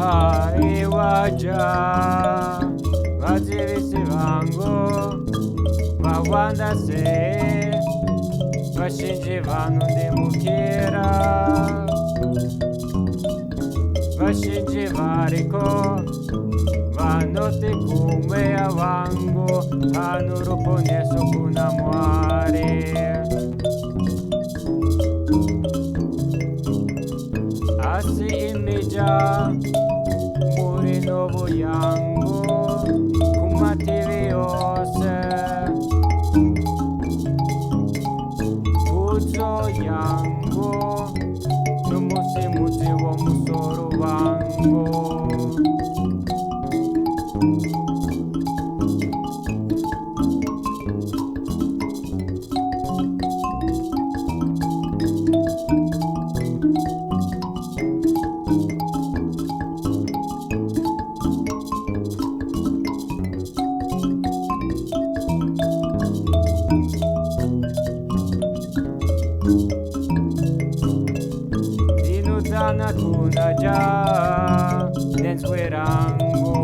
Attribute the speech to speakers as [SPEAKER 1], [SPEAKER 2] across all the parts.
[SPEAKER 1] haiwaja Vadzivisi vangu vawanda se vashinji vanondimukira vashinji variko vanoti kumweya vangu hanuruponeso kuna Mwari asi imija muri novo yangu kumativi yose uzo yangu numusimuzi wo musoro wangu Dinutana kunaja denswerangu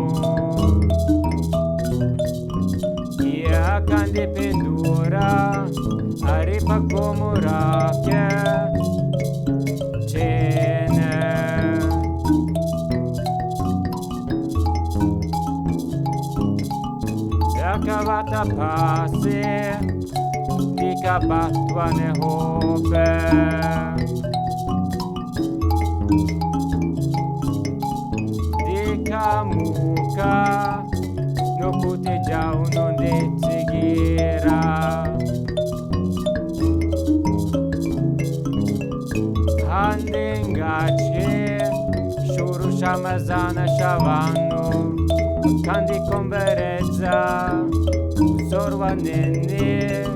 [SPEAKER 1] ia akan dipendura aripa komurake cene akavata pase dikabatwane hope dikamuka nokute jau nondetsigira handengache shuru shamazana shavanu kandi converezza sorva nene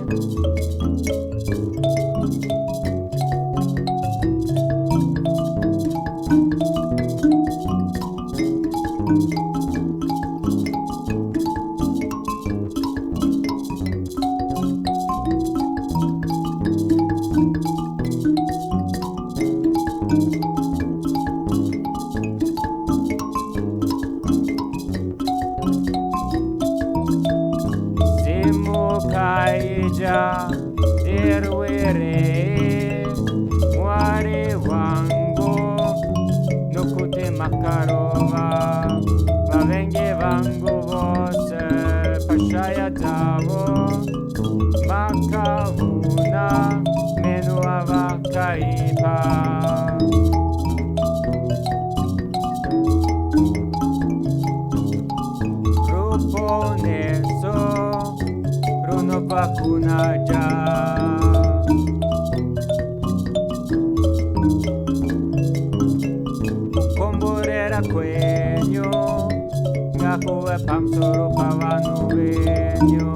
[SPEAKER 1] kaija derwere Mwari wangu nokute makarova vavenge vangu vose pashaya davo makavuna menu avakaipa ruponeso vakunaja komborera kwenyu ngakuwe pamsoro pavanu venyu